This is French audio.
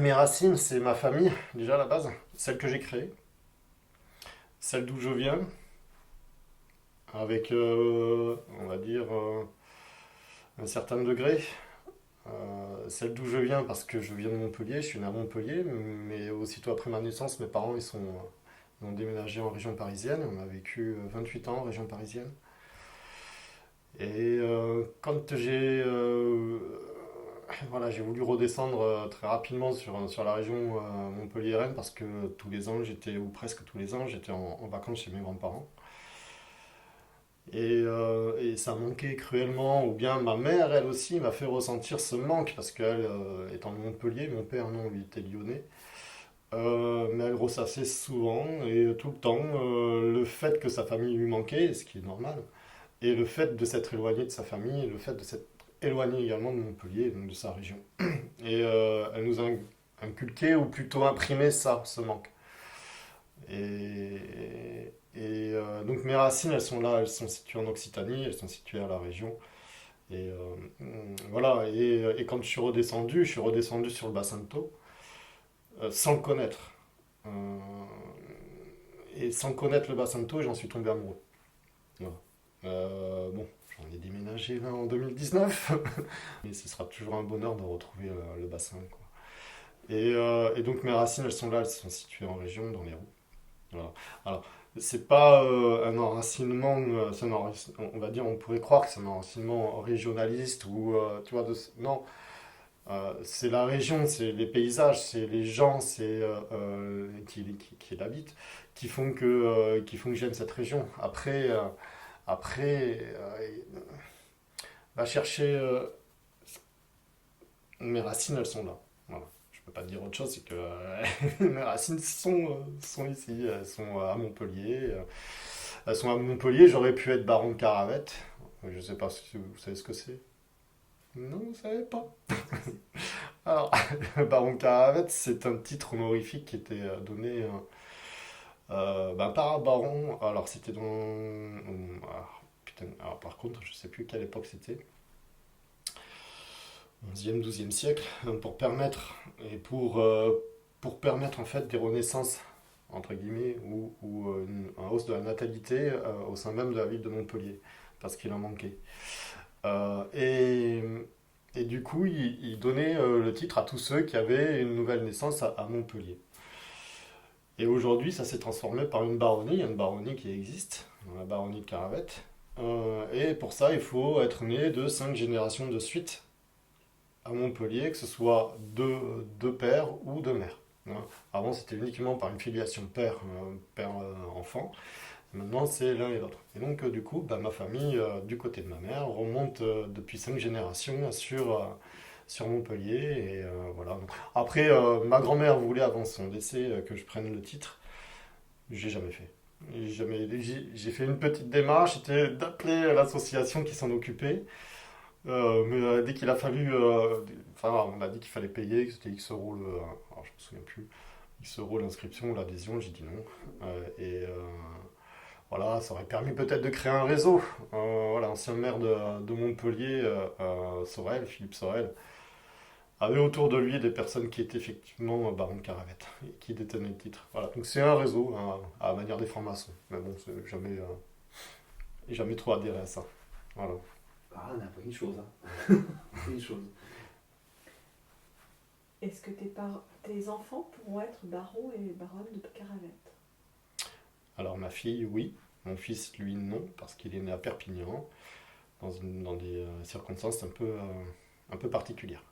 Mes racines, c'est ma famille, déjà à la base, celle que j'ai créée, celle d'où je viens, avec, on va dire, un certain degré. Celle d'où je viens, parce que je viens de Montpellier, je suis né à Montpellier, mais aussitôt après ma naissance, mes parents ils ont déménagé en région parisienne. On a vécu 28 ans en région parisienne. Et quand voilà, j'ai voulu redescendre très rapidement sur la région Montpellier-Rennes, parce que tous les ans, ou presque tous les ans, j'étais en vacances chez mes grands-parents. Et ça manquait cruellement, ou bien ma mère, elle aussi, m'a fait ressentir ce manque, parce qu'elle, étant de Montpellier, mon père, non, lui était lyonnais. Mais elle ressassait souvent et tout le temps le fait que sa famille lui manquait, ce qui est normal, et le fait de s'être éloigné de sa famille, et le fait de s'être éloigné également de Montpellier, donc de sa région. Et elle nous a inculqué, ou plutôt imprimé ça, ce manque. Donc mes racines, elles sont là, elles sont situées en Occitanie, elles sont situées à la région. Et voilà, et quand je suis redescendu sur le bassin de Thau, sans le connaître. Euh, et sans connaître le bassin de Thau, j'en suis tombé amoureux. Voilà. Bon, j'en ai déménagé là en 2019, mais ce sera toujours un bonheur de retrouver le bassin, quoi. Et donc mes racines, elles sont là, elles sont situées en région, dans les Roues. Voilà. Alors, c'est pas un enracinement, on va dire, on pourrait croire que c'est un enracinement régionaliste ou, tu vois, non. C'est la région, c'est les paysages, c'est les gens, qui l'habitent, qui font que j'aime cette région. Après, va chercher mes racines, elles sont là. Voilà. Je peux pas te dire autre chose, c'est que mes racines sont ici, elles sont à Montpellier. Elles sont à Montpellier, j'aurais pu être baron de Caravette. Je sais pas si vous savez ce que c'est. Non, vous savez pas. Alors, baron de Caravette, c'est un titre honorifique qui était donné par un baron. Alors, c'était dans. Putain, alors, par contre, je sais plus quelle époque c'était. 11e, 12e siècle, pour permettre en fait des renaissances, entre guillemets, ou une hausse de la natalité au sein même de la ville de Montpellier, parce qu'il en manquait. Euh, et, et du coup, il donnait le titre à tous ceux qui avaient une nouvelle naissance à Montpellier. Et aujourd'hui, ça s'est transformé par il y a une baronnie qui existe, la baronnie de Caravette. Et pour ça, il faut être né de 5 générations de suite à Montpellier, que ce soit de père ou de mère, hein. Avant, c'était uniquement par une filiation père-enfant. Maintenant, c'est l'un et l'autre. Et donc, du coup, ma famille, du côté de ma mère, remonte depuis 5 générations sur Montpellier. Et voilà. Après, ma grand-mère voulait, avant son décès, que je prenne le titre. J'ai jamais fait. J'ai fait une petite démarche, c'était d'appeler l'association qui s'en occupait. Mais dès qu'il a fallu. Enfin, on m'a dit qu'il fallait payer, que c'était X euros alors, je me souviens plus. X euros l'inscription ou l'adhésion, j'ai dit non. Voilà, ça aurait permis peut-être de créer un réseau. Voilà, l'ancien maire de Montpellier, Sorel, Philippe Sorel, avait autour de lui des personnes qui étaient effectivement baron de Caravette et qui détenaient le titre. Voilà, donc c'est un réseau, hein, à la manière des francs-maçons. Mais bon, jamais trop adhéré à ça. Voilà. Ah, on a appris une chose, hein. Une chose. Est-ce que tes enfants pourront être barons et baronnes de Caravette? Alors ma fille, oui. Mon fils, lui, non, parce qu'il est né à Perpignan, dans des circonstances un peu particulières.